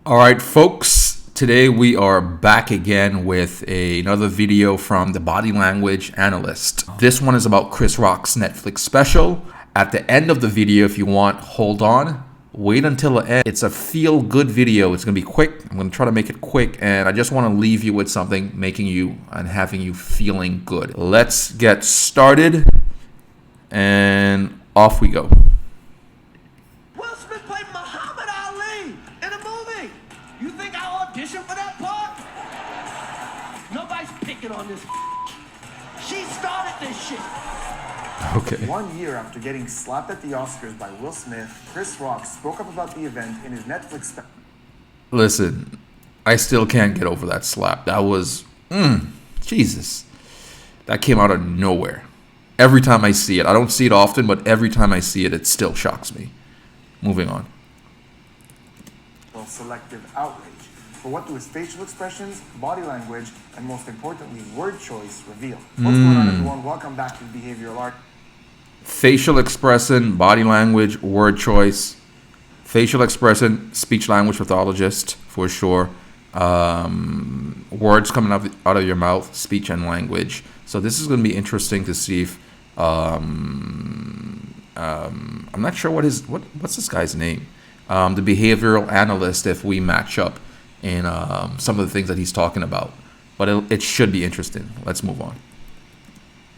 All right, folks, today we are back again with another video from the body language analyst. This one is about Chris Rock's Netflix special. At the end of the video, if you want, hold on, wait until the end. It's a feel-good video. It's gonna be quick. I'm gonna try to make it quick, and I just want to leave you with something making you and having you feeling good. Let's get started, and off we go. Will Smith played Muhammad Ali in a movie. You think I auditioned for that part? Nobody's picking on this. She started this shit. Okay. 1 year after getting slapped at the Oscars by Will Smith, Chris Rock spoke up about the event in his Netflix special. Listen, I still can't get over that slap. That was, Jesus. That came out of nowhere. Every time I see it, I don't see it often, but every time I see it, it still shocks me. Moving on. Selective outrage. But what do his facial expressions, body language, and most importantly, word choice reveal? What's going on, everyone? Welcome back to Behavioral Art. Facial expression, body language, word choice. Facial expression, speech language pathologist for sure. Words coming out of your mouth, speech and language. So this is going to be interesting to see if I'm not sure what's this guy's name, the behavioral analyst, if we match up in some of the things that he's talking about, but it should be interesting. Let's move on.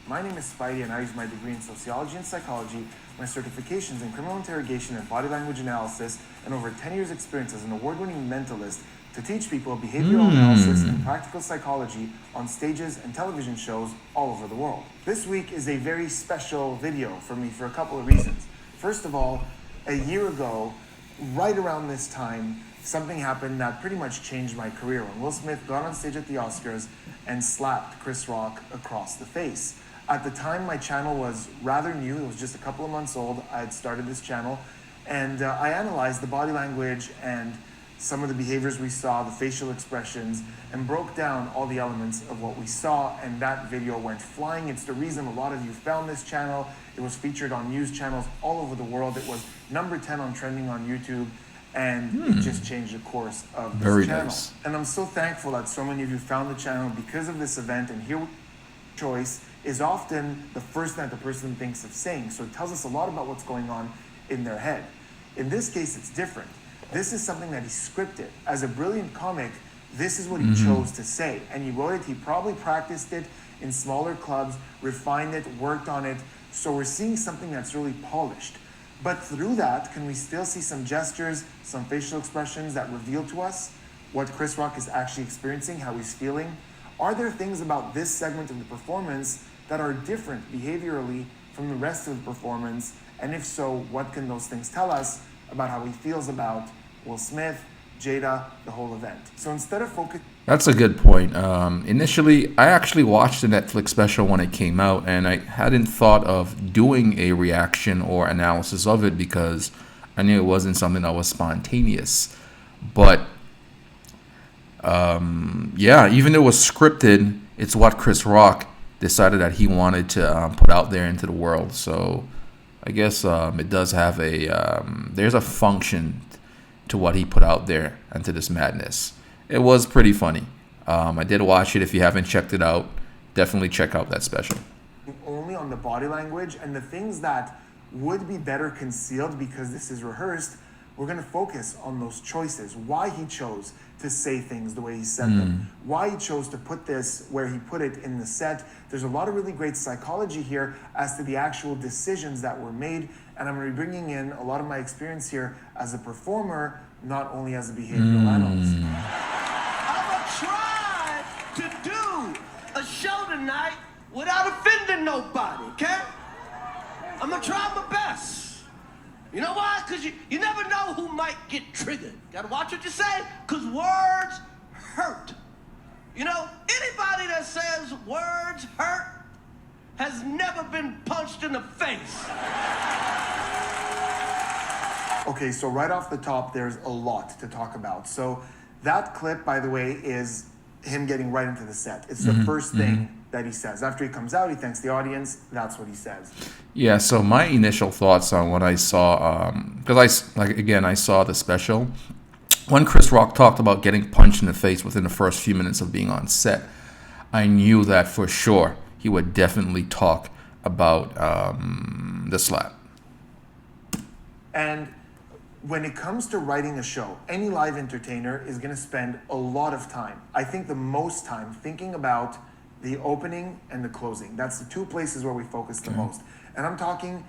My name is Spidey, and I use my degree in sociology and psychology, my certifications in criminal interrogation and body language analysis, and over 10 years experience as an award-winning mentalist to teach people behavioral analysis and practical psychology on stages and television shows all over the world. This week is a very special video for me for a couple of reasons. First of all, a year ago, right around this time, something happened that pretty much changed my career when Will Smith got on stage at the Oscars and slapped Chris Rock across the face. At the time, my channel was rather new. It was just a couple of months old. I had started this channel, and I analyzed the body language and some of the behaviors we saw, the facial expressions, and broke down all the elements of what we saw, and that video went flying. It's the reason a lot of you found this channel. It was featured on news channels all over the world. It was number 10 on trending on YouTube, and it just changed the course of this channel. Nice. And I'm so thankful that so many of you found the channel because of this event, and here choice is often the first thing that the person thinks of saying. So it tells us a lot about what's going on in their head. In this case, it's different. This is something that he scripted. As a brilliant comic, this is what he chose to say. And he wrote it, he probably practiced it in smaller clubs, refined it, worked on it. So we're seeing something that's really polished. But through that, can we still see some gestures, some facial expressions that reveal to us what Chris Rock is actually experiencing, how he's feeling? Are there things about this segment of the performance that are different behaviorally from the rest of the performance? And if so, what can those things tell us about how he feels about Will Smith, Jada, the whole event? So instead of focusing... That's a good point. Initially, I actually watched the Netflix special when it came out, and I hadn't thought of doing a reaction or analysis of it because I knew it wasn't something that was spontaneous. But yeah, even though it was scripted, it's what Chris Rock decided that he wanted to put out there into the world. So I guess it does have there's a function to what he put out there and to this madness. It was pretty funny. I did watch it. If you haven't checked it out, definitely check out that special. Only on the body language and the things that would be better concealed because this is rehearsed, we're going to focus on those choices, why he chose to say things the way he said them, why he chose to put this where he put it in the set. There's a lot of really great psychology here as to the actual decisions that were made, and I'm going to be bringing in a lot of my experience here as a performer, not only as a behavioral analyst. I'm going to try to do a show tonight without offending nobody, okay? I'm going to try my best. You know why? Because you never know who might get triggered. Gotta watch what you say, because words hurt. You know, anybody that says words hurt has never been punched in the face. Okay, so right off the top, there's a lot to talk about. So that clip, by the way, is him getting right into the set. It's the first thing that he says. After he comes out, he thanks the audience. That's what he says. Yeah, so my initial thoughts on what I saw, because I saw the special, when Chris Rock talked about getting punched in the face within the first few minutes of being on set, I knew that for sure he would definitely talk about the slap. And when it comes to writing a show, any live entertainer is going to spend a lot of time, I think the most time, thinking about the opening and the closing. That's the two places where we focus the most. And I'm talking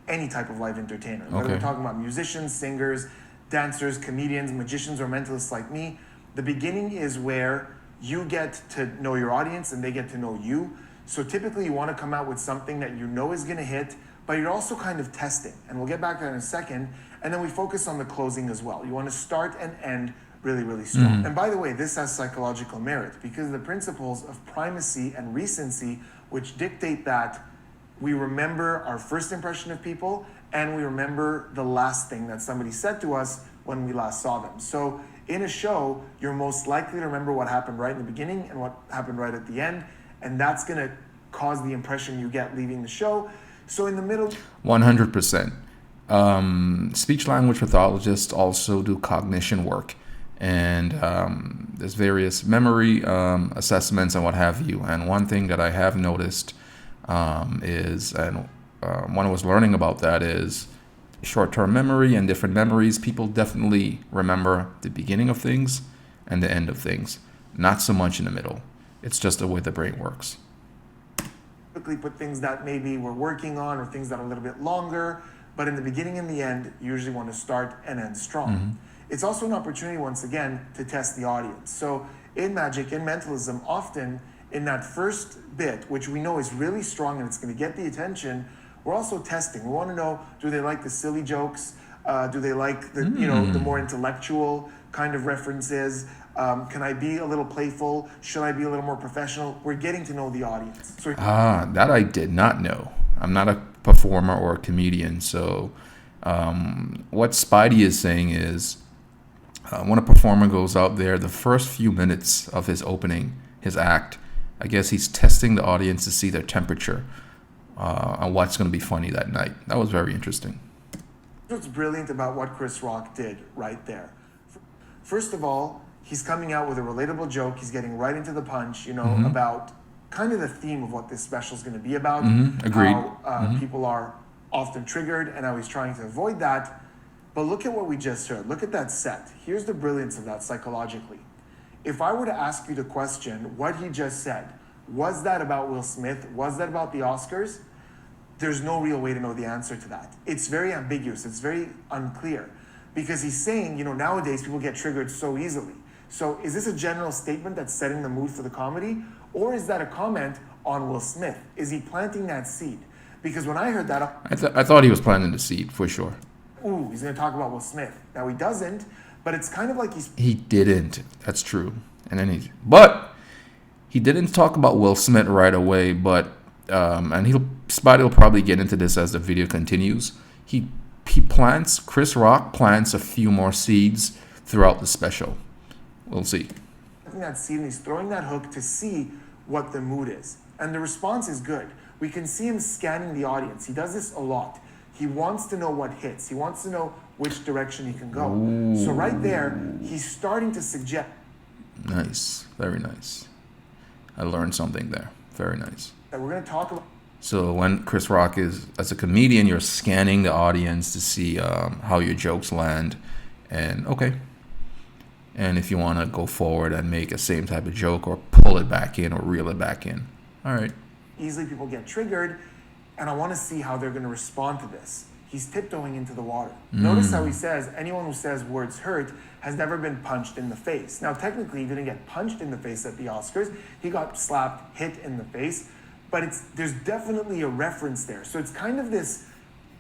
any type of live entertainer. Whether we're talking about musicians, singers, dancers, comedians, magicians, or mentalists like me, the beginning is where you get to know your audience and they get to know you. So typically you want to come out with something that you know is going to hit, but you're also kind of testing. And we'll get back to that in a second. And then we focus on the closing as well. You want to start and end really, really strong. And by the way, this has psychological merit because of the principles of primacy and recency, which dictate that we remember our first impression of people and we remember the last thing that somebody said to us when we last saw them. So in a show, you're most likely to remember what happened right in the beginning and what happened right at the end. And that's going to cause the impression you get leaving the show. So in the middle... 100%. Speech language pathologists also do cognition work. And there's various memory assessments and what have you. And one thing that I have noticed is, and when I was learning about that, is short-term memory and different memories. People definitely remember the beginning of things and the end of things, not so much in the middle. It's just the way the brain works. Quickly put things that maybe we're working on or things that are a little bit longer, but in the beginning and the end, you usually want to start and end strong. It's also an opportunity, once again, to test the audience. So in magic, in mentalism, often in that first bit, which we know is really strong and it's going to get the attention, we're also testing. We want to know, do they like the silly jokes? Do they like the, the more intellectual kind of references? Can I be a little playful? Should I be a little more professional? We're getting to know the audience. So that I did not know. I'm not a performer or a comedian. So what Spidey is saying is, when a performer goes out there, the first few minutes of his opening, his act, I guess he's testing the audience to see their temperature on what's going to be funny that night. That was very interesting. What's brilliant about what Chris Rock did right there? First of all, he's coming out with a relatable joke. He's getting right into the punch, about kind of the theme of what this special is going to be about. Agreed. How people are often triggered and how he's trying to avoid that. But look at what we just heard. Look at that set. Here's the brilliance of that psychologically. If I were to ask you the question, what he just said, was that about Will Smith? Was that about the Oscars? There's no real way to know the answer to that. It's very ambiguous. It's very unclear. Because he's saying, nowadays people get triggered so easily. So is this a general statement that's setting the mood for the comedy? Or is that a comment on Will Smith? Is he planting that seed? Because when I heard that... I thought he was planting the seed, for sure. Ooh, he's going to talk about Will Smith. Now, he doesn't, but it's kind of like he's... He didn't. That's true. And then But he didn't talk about Will Smith right away, but... and Spidey will probably get into this as the video continues. Chris Rock plants a few more seeds throughout the special. We'll see. That seed, and he's throwing that hook to see what the mood is. And the response is good. We can see him scanning the audience. He does this a lot. He wants to know what hits. He wants to know which direction he can go. Ooh. So right there, he's starting to suggest. Nice. Very nice. I learned something there. Very nice. That we're going to talk about. So when Chris Rock is, as a comedian, you're scanning the audience to see how your jokes land. And okay. And if you want to go forward and make a same type of joke or pull it back in or reel it back in. All right. Easily people get triggered, and I want to see how they're going to respond to this. He's tiptoeing into the water. Notice how he says, anyone who says words hurt has never been punched in the face. Now, technically, he didn't get punched in the face at the Oscars. He got slapped, hit in the face. But there's definitely a reference there. So it's kind of this,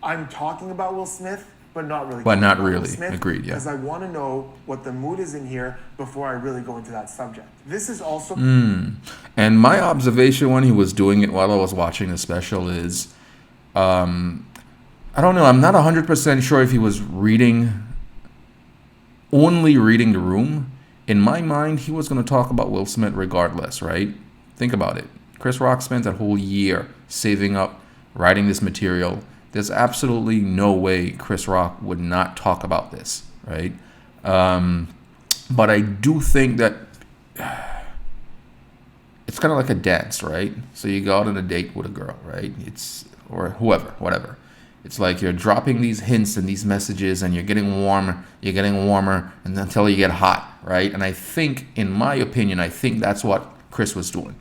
I'm talking about Will Smith, but not really. But not really. Smith, agreed, yeah. Because I want to know what the mood is in here before I really go into that subject. This is also... And my observation when he was doing it while I was watching the special is, I don't know, I'm not 100% sure if he was only reading the room. In my mind, he was going to talk about Will Smith regardless, right? Think about it. Chris Rock spent a whole year saving up, writing this material. There's absolutely no way Chris Rock would not talk about this, right? But I do think that it's kind of like a dance, right? So you go out on a date with a girl, right? Or whoever, whatever. It's like you're dropping these hints and these messages, and you're getting warmer, and until you get hot, right? And I think, in my opinion, I think that's what Chris was doing.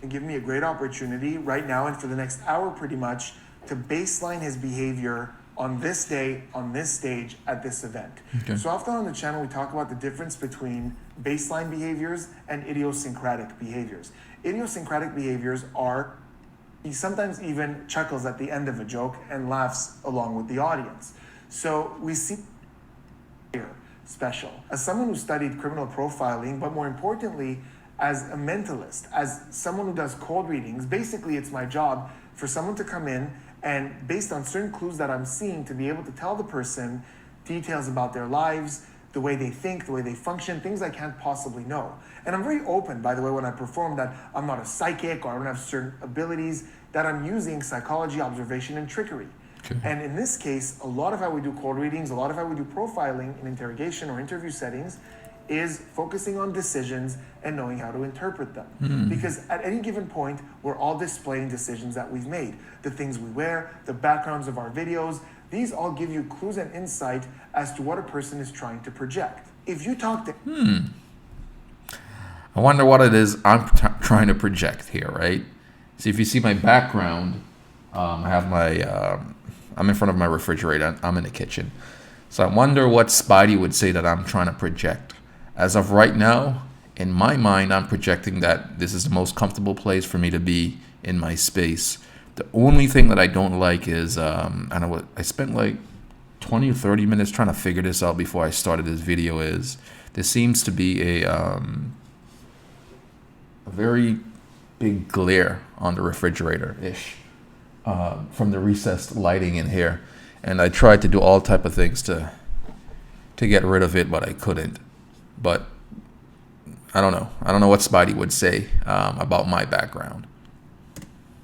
And give me a great opportunity right now and for the next hour pretty much to baseline his behavior on this day, on this stage, at this event. Okay. So often on the channel we talk about the difference between baseline behaviors and idiosyncratic behaviors. Idiosyncratic behaviors are, he sometimes even chuckles at the end of a joke and laughs along with the audience. So we see here special. As someone who studied criminal profiling, but more importantly, as a mentalist, as someone who does cold readings, basically it's my job for someone to come in and based on certain clues that I'm seeing to be able to tell the person details about their lives, the way they think, the way they function, things I can't possibly know. And I'm very open, by the way, when I perform that I'm not a psychic or I don't have certain abilities, that I'm using psychology, observation, and trickery. Okay. And in this case, a lot of how we do cold readings, a lot of how we do profiling in interrogation or interview settings is focusing on decisions and knowing how to interpret them. Because at any given point, we're all displaying decisions that we've made. The things we wear, the backgrounds of our videos, these all give you clues and insight as to what a person is trying to project. If you talk to... I wonder what it is I'm trying to project here, right? See, if you see my background, I have my... I'm in front of my refrigerator. I'm in the kitchen. So I wonder what Spidey would say that I'm trying to project. As of right now, in my mind, I'm projecting that this is the most comfortable place for me to be in my space. The only thing that I don't like is, I spent like 20 or 30 minutes trying to figure this out before I started this video, is there seems to be a very big glare on the refrigerator-ish from the recessed lighting in here. And I tried to do all type of things to get rid of it, but I couldn't. But I don't know. I don't know what Spidey would say about my background.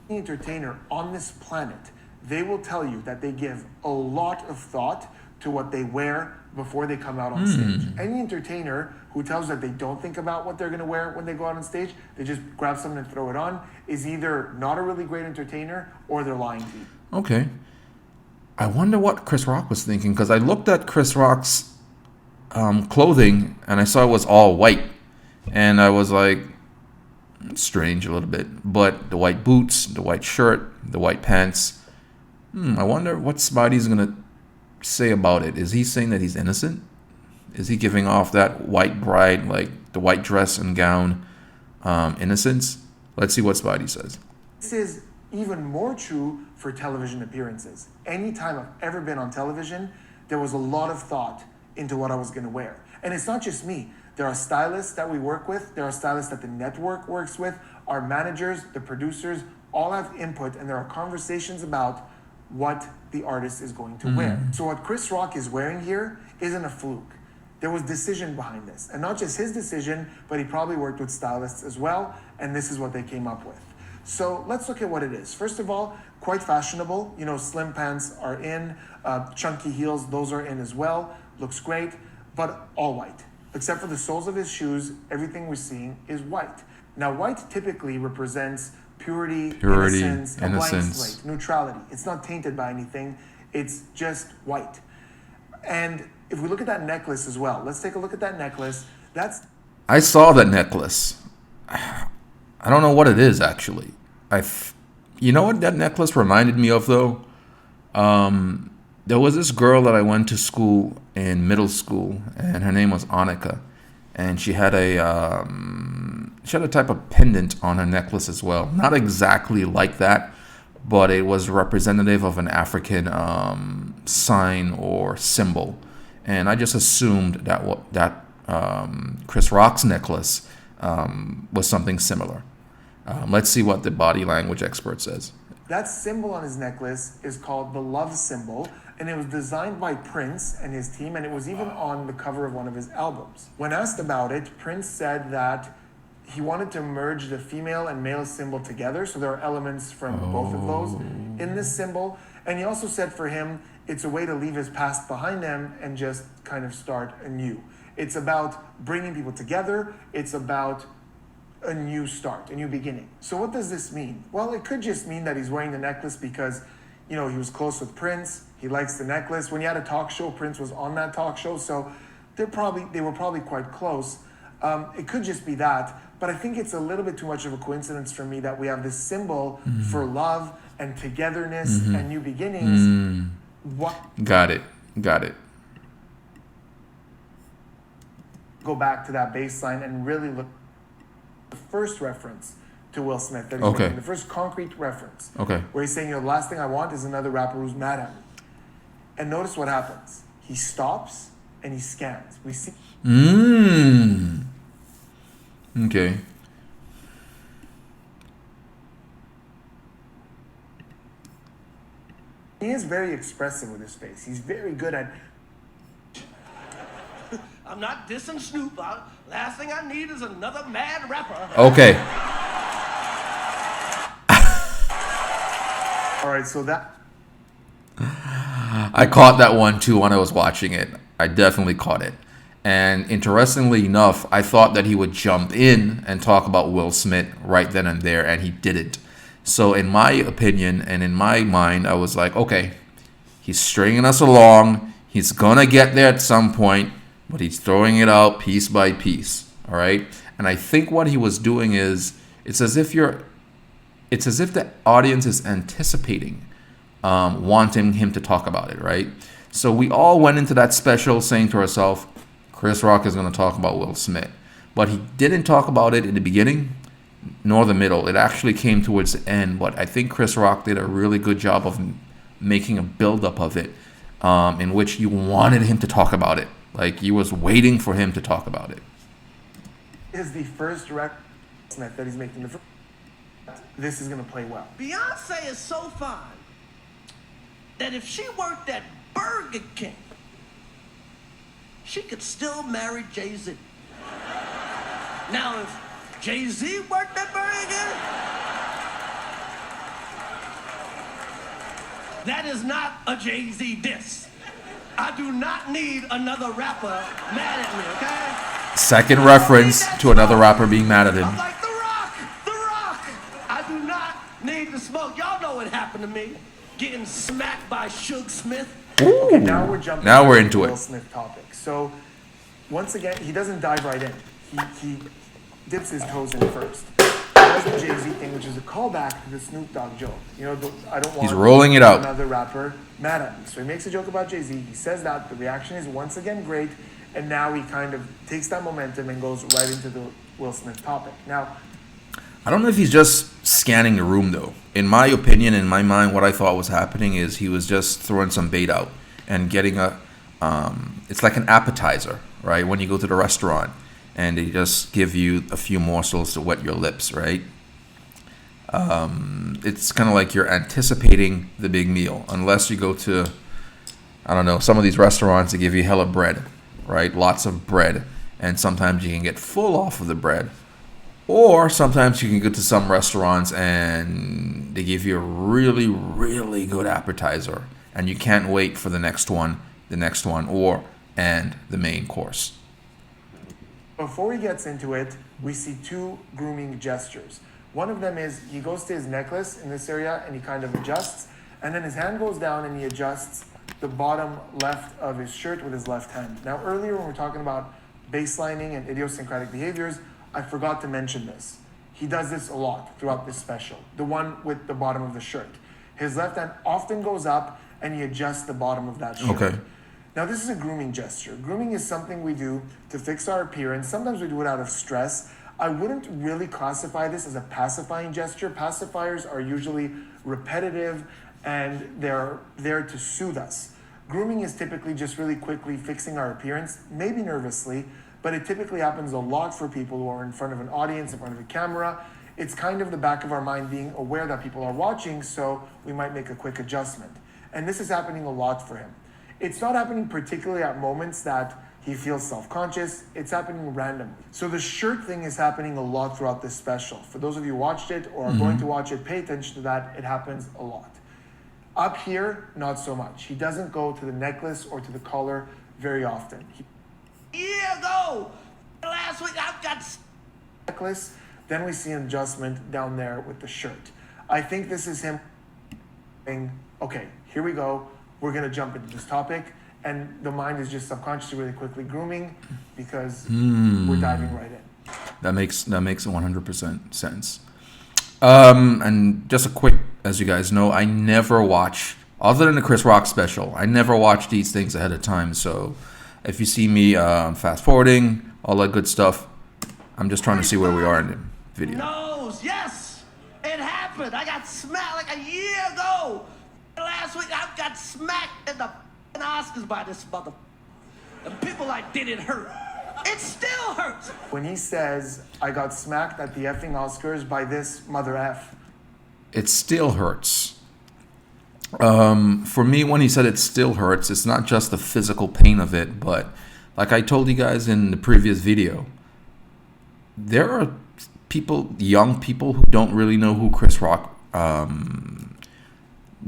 Entertainer on this planet, they will tell you that they give a lot of thought to what they wear before they come out on stage. Any entertainer who tells you that they don't think about what they're going to wear when they go out on stage, they just grab something and throw it on, is either not a really great entertainer or they're lying to you. Okay. I wonder what Chris Rock was thinking, because I looked at Chris Rock's clothing and I saw it was all white, and I was like, strange a little bit. But the white boots, the white shirt, the white pants, I wonder what Spidey's gonna say about it. Is he saying that he's innocent? Is he giving off that white bride, like the white dress and gown innocence? Let's see what Spidey says. This is even more true for television appearances. Anytime I've ever been on television, there was a lot of thought into what I was going to wear. And it's not just me. There are stylists that we work with. There are stylists that the network works with. Our managers, the producers, all have input, and there are conversations about what the artist is going to wear. So what Chris Rock is wearing here isn't a fluke. There was decision behind this. And not just his decision, but he probably worked with stylists as well, and this is what they came up with. So let's look at what it is. First of all, quite fashionable. You know, slim pants are in, chunky heels, those are in as well. Looks great, but all white. Except for the soles of his shoes, everything we're seeing is white. Now, white typically represents purity, innocence, a blank slate, neutrality. It's not tainted by anything. It's just white. And if we look at that necklace as well, let's take a look at that necklace. I saw that necklace. I don't know what it is, actually. You know what that necklace reminded me of, though? There was this girl that I went to school in middle school, and her name was Annika, and she had a type of pendant on her necklace as well. Not exactly like that, but it was representative of an African sign or symbol, and I just assumed that Chris Rock's necklace was something similar. Let's see what the body language expert says. That symbol on his necklace is called the love symbol, and it was designed by Prince and his team, and it was even on the cover of one of his albums. When asked about it, Prince said that he wanted to merge the female and male symbol together, so there are elements from both of those in this symbol. And he also said for him, It's a way to leave his past behind them and just kind of start anew. It's about bringing people together. It's about a new start, a new beginning. So what does this mean? Well, it could just mean that he's wearing the necklace because, you know, he was close with Prince. He likes the necklace. When he had a talk show, Prince was on that talk show, so they were probably quite close. It could just be that, but I think it's a little bit too much of a coincidence for me that we have this symbol for love and togetherness and new beginnings. What? Got it. Go back to that baseline and really look at the first reference to Will Smith that he's making, the first concrete reference, where he's saying, you know, the last thing I want is another rapper who's mad at me. And notice what happens. He stops and he scans. We see. Okay. He is very expressive with his face. He's very good at. I'm not dissing Snoop. Last thing I need is another mad rapper. Okay. All right, so that. I caught that one too when I was watching it. I definitely caught it. And interestingly enough, I thought that he would jump in and talk about Will Smith right then and there, and he didn't. So in my opinion and in my mind, I was like, okay, he's stringing us along. He's going to get there at some point, but he's throwing it out piece by piece. All right. And I think what he was doing is it's as if the audience is anticipating wanting him to talk about it. Right. So we all went into that special saying to ourselves, Chris Rock is going to talk about Will Smith. But he didn't talk about it in the beginning nor the middle. It actually came towards the end. But I think Chris Rock did a really good job of making a buildup of it in which you wanted him to talk about it. Like you was waiting for him to talk about it. Is the first direct Smith that he's making. This is going to play well. Beyonce is so fine that if she worked at Burger King, she could still marry Jay-Z. Now, if Jay-Z worked at Burger King, that is not a Jay-Z diss. I do not need another rapper mad at me, okay? Second reference to another rapper being mad at him. I'm like, The Rock. I do not need to smoke. Y'all know what happened to me. Getting smacked by Suge Smith. Ooh. Okay, now we're jumping into the it. Will Smith topic. So, once again, he doesn't dive right in. He dips his toes in first. He does the Jay-Z thing, which is a callback to the Snoop Dogg joke. You know, I don't want He's rolling it out. Another rapper mad at me. So he makes a joke about Jay-Z. He says that. The reaction is once again great. And now he kind of takes that momentum and goes right into the Will Smith topic. Now, I don't know if he's just scanning the room, though. In my opinion, in my mind, what I thought was happening is he was just throwing some bait out and getting it's like an appetizer, right? When you go to the restaurant and they just give you a few morsels to wet your lips, right? It's kind of like you're anticipating the big meal, unless you go to, I don't know, some of these restaurants that give you hella bread, right? Lots of bread. And sometimes you can get full off of the bread. Or sometimes you can go to some restaurants and they give you a really, really good appetizer. And you can't wait for the next one, and the main course. before he gets into it, we see two grooming gestures. One of them is he goes to his necklace in this area and he kind of adjusts. And then his hand goes down and he adjusts the bottom left of his shirt with his left hand. Now, earlier when we were talking about baselining and idiosyncratic behaviors, I forgot to mention this. He does this a lot throughout this special, the one with the bottom of the shirt. His left hand often goes up and he adjusts the bottom of that shirt. Okay. Now, this is a grooming gesture. Grooming is something we do to fix our appearance. Sometimes we do it out of stress. I wouldn't really classify this as a pacifying gesture. Pacifiers are usually repetitive and they're there to soothe us. Grooming is typically just really quickly fixing our appearance, maybe nervously, but it typically happens a lot for people who are in front of an audience, in front of a camera. It's kind of the back of our mind being aware that people are watching, so we might make a quick adjustment. And this is happening a lot for him. It's not happening particularly at moments that he feels self-conscious. It's happening randomly. So the shirt thing is happening a lot throughout this special. For those of you who watched it or are going to watch it, pay attention to that. It happens a lot. Up here, not so much. He doesn't go to the necklace or to the collar very often. Year ago, last week, I've got necklace, then we see an adjustment down there with the shirt. I think this is him saying, okay, here we go. We're going to jump into this topic. And the mind is just subconsciously really quickly grooming because we're diving right in. That makes 100% sense. And just a quick, as you guys know, I never watch, other than the Chris Rock special, I never watch these things ahead of time. So if you see me fast forwarding, all that good stuff, I'm just trying to see where we are in the video. Knows, yes, it happened. I got smacked like a year ago. Last week, I got smacked in the Oscars by this mother. And people like, did it hurt? It still hurts. When he says, I got smacked at the effing Oscars by this mother F. It still hurts. For me, when he said it still hurts, it's not just the physical pain of it, but like I told you guys in the previous video, there are people, young people who don't really know who Chris Rock, don't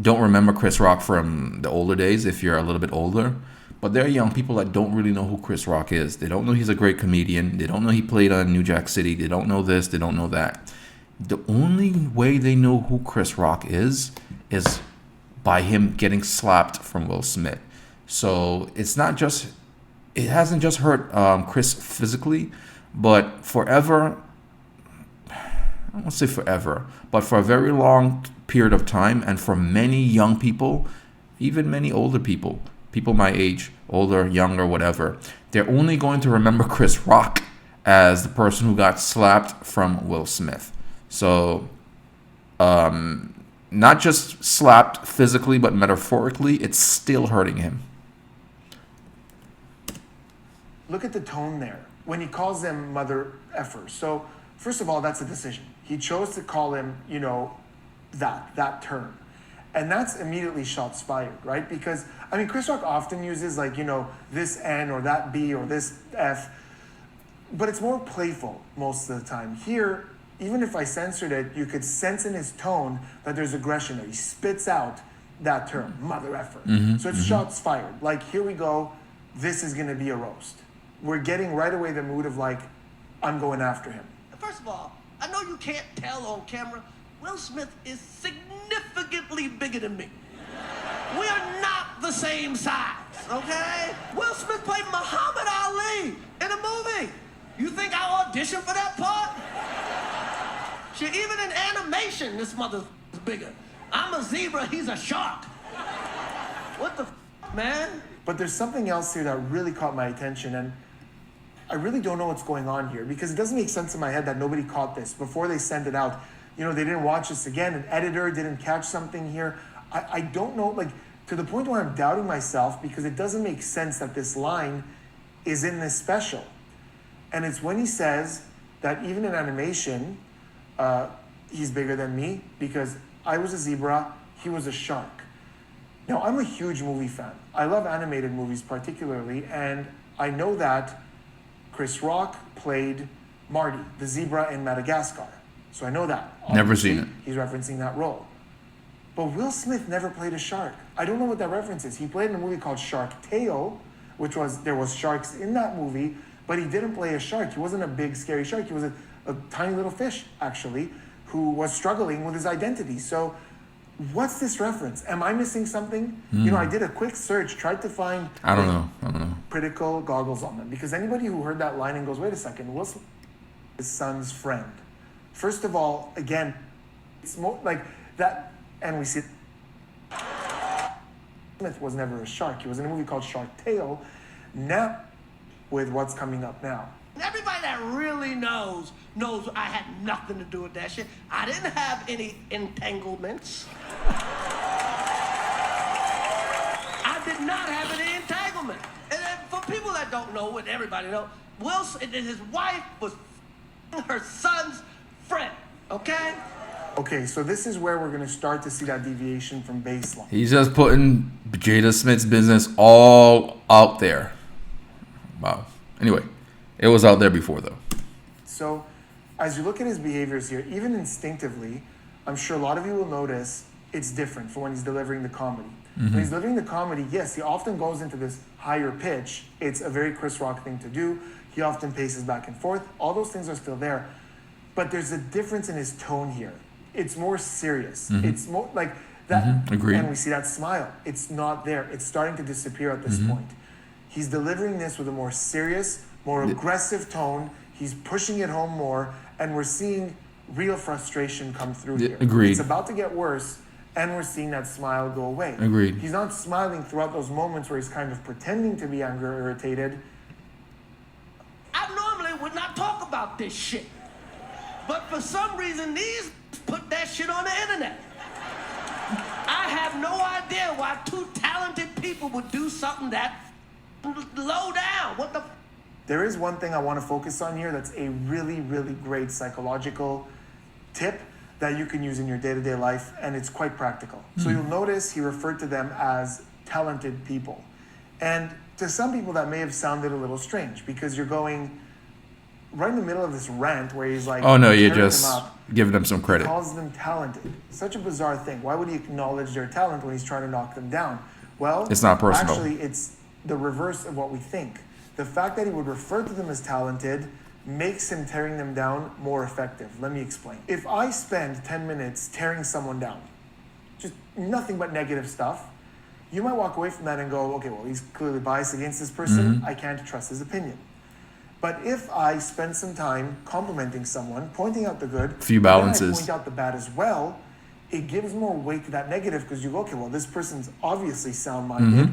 remember Chris Rock from the older days if you're a little bit older. But there are young people that don't really know who Chris Rock is. They don't know he's a great comedian. They don't know he played on New Jack City. They don't know this. They don't know that. The only way they know who Chris Rock is by him getting slapped from Will Smith. So it's not just, it hasn't just hurt Chris physically, but forever, I won't say forever, but for a very long period of time, and for many young people, even many older people, people my age, older, younger, whatever, they're only going to remember Chris Rock as the person who got slapped from Will Smith. So, not just slapped physically, but metaphorically, it's still hurting him. Look at the tone there when he calls them mother effers. So, first of all, that's a decision. He chose to call him, you know, that term. And that's immediately shots fired, right? Because, I mean, Chris Rock often uses, like, you know, this N or that B or this F, but it's more playful most of the time. Here, even if I censored it, you could sense in his tone that there's aggression there. He spits out that term, mother effer. So it's shots fired. Like, here we go. This is going to be a roast. We're getting right away the mood of, like, I'm going after him. First of all, I know you can't tell on camera, Will Smith is significantly bigger than me. We are not the same size, okay? Will Smith played Muhammad Ali in a movie. You think I auditioned for that part? Shit, even in animation, this mother's bigger. I'm a zebra, he's a shark. What the man? But there's something else here that really caught my attention, and I really don't know what's going on here because it doesn't make sense in my head that nobody caught this before they sent it out. You know, they didn't watch this again. An editor didn't catch something here. I don't know, like, to the point where I'm doubting myself because it doesn't make sense that this line is in this special. And it's when he says that even in animation, he's bigger than me because I was a zebra, he was a shark. Now, I'm a huge movie fan. I love animated movies particularly, and I know that Chris Rock played Marty, the zebra in Madagascar. So I know that. Never seen it. He's referencing that role. But Will Smith never played a shark. I don't know what that reference is. He played in a movie called Shark Tale, which was, there was sharks in that movie, but he didn't play a shark. He wasn't a big, scary shark. He was a tiny little fish, actually, who was struggling with his identity. So what's this reference? Am I missing something? You know, I did a quick search, tried to find... I don't know. Critical goggles on them. Because anybody who heard that line and goes, wait a second, Will Smith is his son's friend. First of all, again, it's more like that, and we see Smith was never a shark. He was in a movie called Shark Tale. Now, with what's coming up now. Everybody that really knows I had nothing to do with that shit. I didn't have any entanglements. I did not have any entanglement. And then for people that don't know, and everybody know, his wife was her son's friend, okay? Okay, so this is where we're going to start to see that deviation from baseline. He's just putting Jada Smith's business all out there. Wow. Anyway, it was out there before, though. So, as you look at his behaviors here, even instinctively, I'm sure a lot of you will notice it's different for when he's delivering the comedy. When he's delivering the comedy, yes, he often goes into this higher pitch. It's a very Chris Rock thing to do. He often paces back and forth. All those things are still there. But there's a difference in his tone here. It's more serious. It's more like that. Agreed. And we see that smile. It's not there. It's starting to disappear at this point. He's delivering this with a more serious, more aggressive tone. He's pushing it home more. And we're seeing real frustration come through here. Agreed. It's about to get worse. And we're seeing that smile go away. Agreed. He's not smiling throughout those moments where he's kind of pretending to be angry or irritated. I normally would not talk about this shit. But for some reason, these put that shit on the internet. I have no idea why two talented people would do something that low down. What the? There is one thing I want to focus on here that's a really, really great psychological tip that you can use in your day-to-day life, and it's quite practical. So you'll notice he referred to them as talented people. And to some people that may have sounded a little strange because you're going right in the middle of this rant where he's like, oh no, you're tearing just them up, giving them some credit. calls them talented. Such a bizarre thing. Why would he acknowledge their talent when he's trying to knock them down? Well, It's not personal. Actually, it's the reverse of what we think. The fact that he would refer to them as talented makes him tearing them down more effective. Let me explain. If I spend 10 minutes tearing someone down, just nothing but negative stuff, you might walk away from that and go, okay, well, he's clearly biased against this person. I can't trust his opinion. But if I spend some time complimenting someone, pointing out the good, Few then I balances. point out the bad as well, it gives more weight to that negative because you go, okay, well, this person's obviously sound-minded.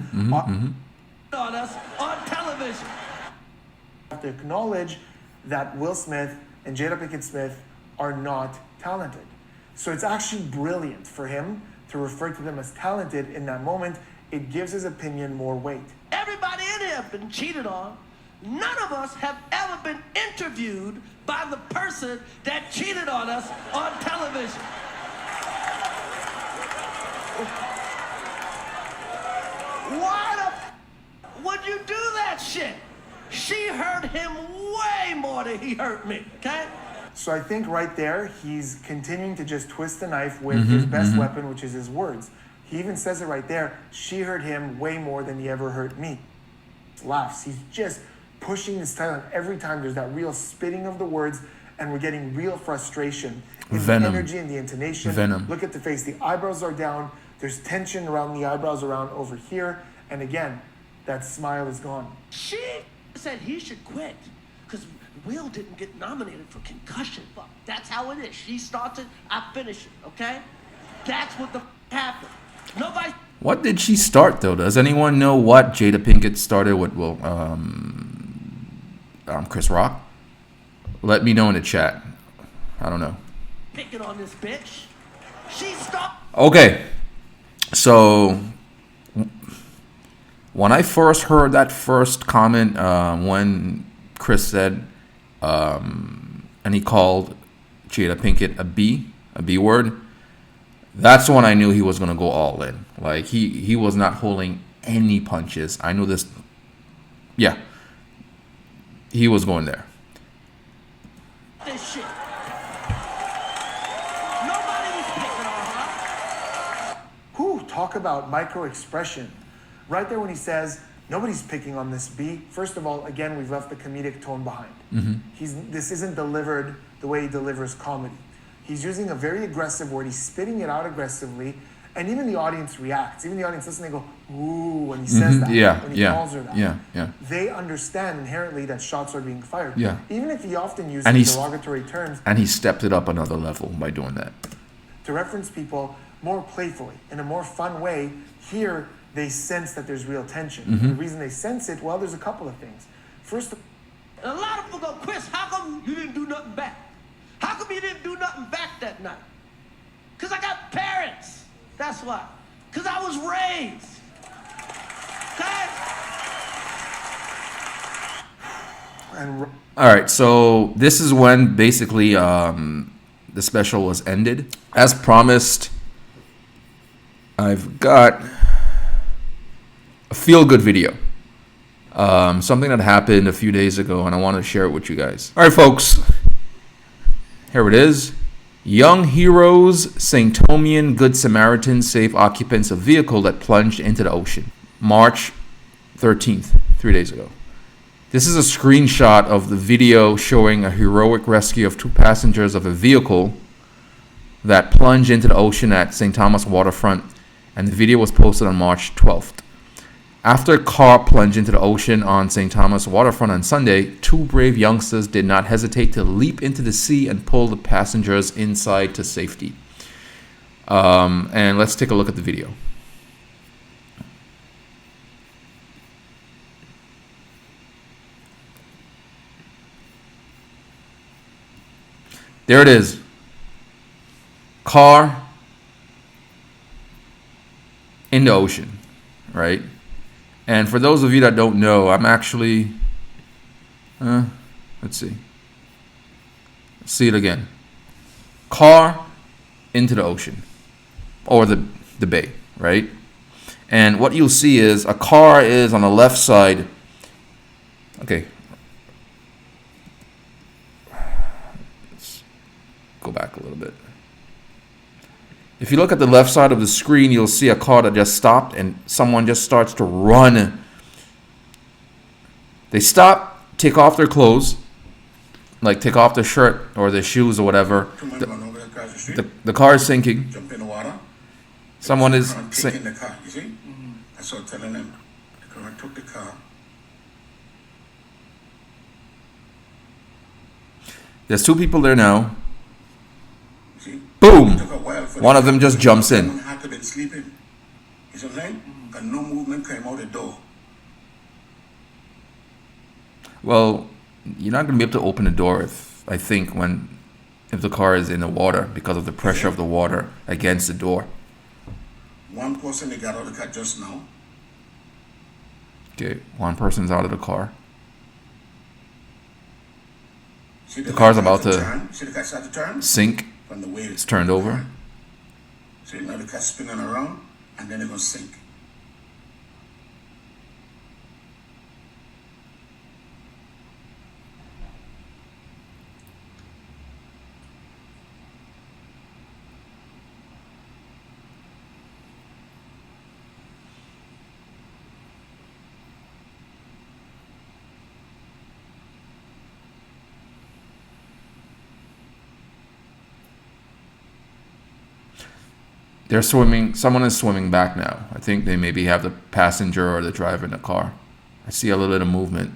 On us on television. Have to acknowledge that Will Smith and Jada Pinkett Smith are not talented. So it's actually brilliant for him to refer to them as talented in that moment. It gives his opinion more weight. Everybody in here have been cheated on. None of us have ever been interviewed by the person that cheated on us on television. Why the would you do that shit? She hurt him way more than he hurt me, okay? So I think right there, he's continuing to just twist the knife with his best weapon, which is his words. He even says it right there. She hurt him way more than he ever hurt me. Laughs. He's just pushing this title. Every time there's that real spitting of the words, and we're getting real frustration in Venom. the energy and the intonation. Venom. Look at the face. The eyebrows are down. There's tension around the eyebrows around over here. And again, that smile is gone. She said he should quit because Will didn't get nominated for concussion. Fuck, that's how it is. She starts it, I finish it, okay? That's what the happened. Nobody. What did she start though? Does anyone know what Jada Pinkett started with? Will Chris Rock? Let me know in the chat. I don't know. Picking on this bitch. She stopped. Okay, so when I first heard that first comment, when Chris said, and he called Jada Pinkett a B word, that's when I knew he was gonna go all in. Like he was not holding any punches. I knew this. Yeah, he was going there. This shit. Nobody was picking on her. Whew, talk about micro expression. Right there when he says, nobody's picking on this B. First of all, again, we've left the comedic tone behind. This isn't delivered the way he delivers comedy. He's using a very aggressive word. He's spitting it out aggressively. And even the audience reacts. Even the audience listens and they go, ooh, when he says that. When he calls her that. Yeah. They understand inherently that shots are being fired. Yeah. Even if he often uses derogatory terms. And he stepped it up another level by doing that. To reference people more playfully, in a more fun way, here they sense that there's real tension. And the reason they sense it, well, there's a couple of things. First, And a lot of people go, Chris, how come you didn't do nothing back? How come you didn't do nothing back that night? Because I got parents. That's why. Because I was raised. Okay? and All right, so this is when basically the special was ended. As promised, I've got a feel-good video. Something that happened a few days ago, and I want to share it with you guys. All right, folks. Here it is. Young heroes, St. Tomian Good Samaritans save occupants of vehicle that plunged into the ocean. March 13th, 3 days ago. This is a screenshot of the video showing a heroic rescue of 2 passengers of a vehicle that plunged into the ocean at St. Thomas waterfront, and the video was posted on March 12th. After a car plunged into the ocean on St. Thomas waterfront on Sunday, 2 brave youngsters did not hesitate to leap into the sea and pull the passengers inside to safety. And let's take a look at the video. There it is. Car in the ocean, right? And for those of you that don't know, I'm actually, let's see. Let's see it again. Car into the ocean, or the bay, right? And what you'll see is a car is on the left side. Okay. Let's go back a little bit. If you look at the left side of the screen, you'll see a car that just stopped and someone just starts to run. They stop, take off their clothes, like take off their shirt or their shoes or whatever. The car is sinking. Jump in the water. Someone is sinking the car, you see? I started telling them, the car took the car. There's 2 people there now. Boom! One of them just jumps in. Had to been sleeping. You see what I'm saying? And no movement came out the door. Well, you're not going to be able to open the door if the car is in the water because of the pressure of the water against the door. One person, they got out of the car just now. Okay, one person's out of the car. See The car's about to turn. See the car start to turn? sink. From the wave. It's turned over. So now the car's spinning around and then it's going to sink. They're swimming. Someone is swimming back now. I think they maybe have the passenger or the driver in the car. I see a little bit of movement.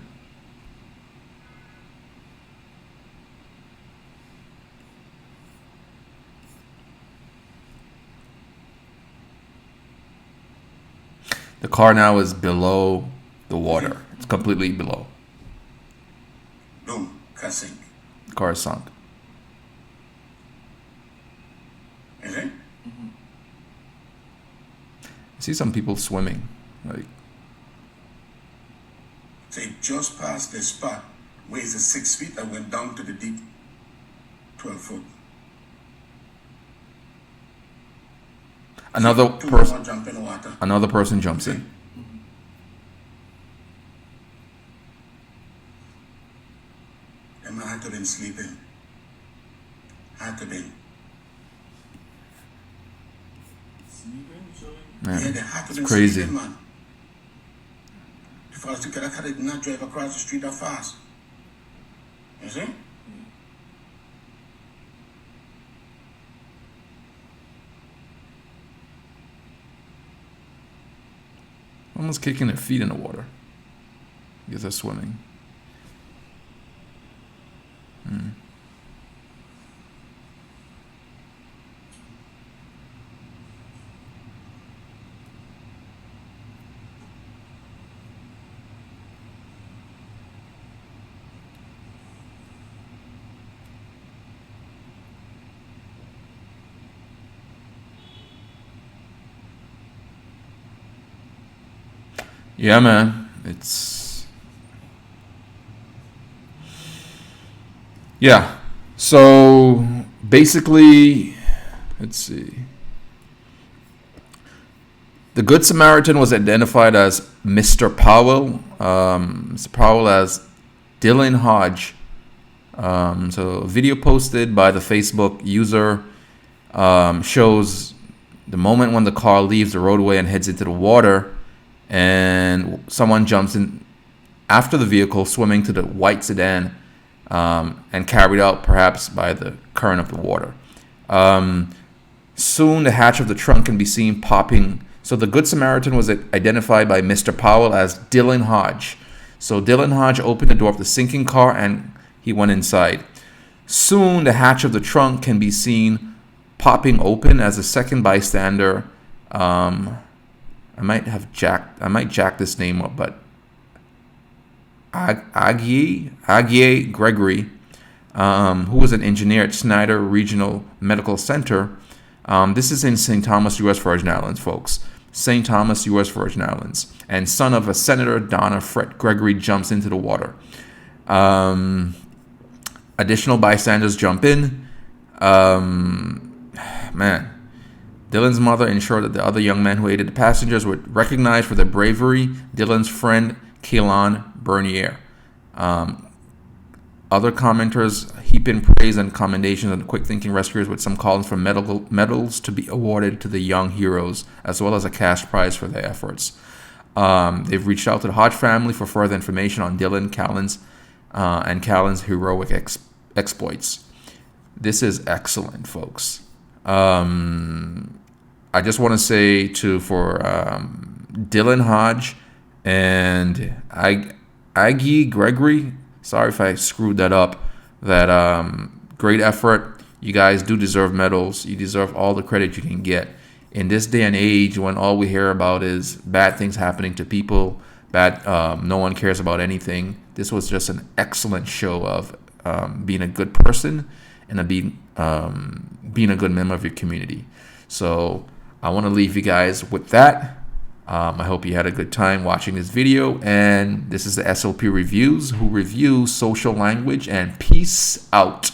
The car now is below the water. It's completely below. Boom, car sink. The car is sunk. Is it? I see some people swimming. Like, They just passed the spot where it's a 6 feet and went down to the deep 12 foot. another Two person. more jump in the water. Another person jumps in. Them man had to been sleeping. Had to been. Man, Yeah, they had to it's been crazy. sleeping, man. The first ticket, I did not drive across the street that fast. You see? Almost kicking their feet in the water. I guess they're swimming. Yeah, man. Yeah. So basically, let's see. The Good Samaritan was identified as Mr. Powell. Mr. Powell as Dylan Hodge, So a video posted by the Facebook user shows the moment when the car leaves the roadway and heads into the water, and someone jumps in after the vehicle, swimming to the white sedan, and carried out perhaps by the current of the water. Soon the hatch of the trunk can be seen popping. So the Good Samaritan was identified by Mr. Powell as Dylan Hodge. So Dylan Hodge opened the door of the sinking car and he went inside. Soon the hatch of the trunk can be seen popping open as a second bystander. I might jack this name up, but Agie Gregory, who was an engineer at Snyder Regional Medical Center. This is in St. Thomas, U.S. Virgin Islands, folks. St. Thomas, U.S. Virgin Islands. And son of a Senator, Donna Fred Gregory, jumps into the water. Additional bystanders jump in. Dylan's mother ensured that the other young men who aided the passengers were recognized for their bravery. Dylan's friend, Kaylon Bernier. Other commenters heap in praise and commendations on the quick-thinking rescuers, with some calling for medals to be awarded to the young heroes, as well as a cash prize for their efforts. They've reached out to the Hodge family for further information on Dylan Callan's heroic exploits. This is excellent, folks. I just want to say for Dylan Hodge and Aggie Gregory, sorry if I screwed that up, that great effort. You guys do deserve medals. You deserve all the credit you can get. In this day and age, when all we hear about is bad things happening to people, no one cares about anything, this was just an excellent show of being a good person and being a good member of your community. So I want to leave you guys with that. I hope you had a good time watching this video, and this is the SLP Reviews, who review social language, and peace out.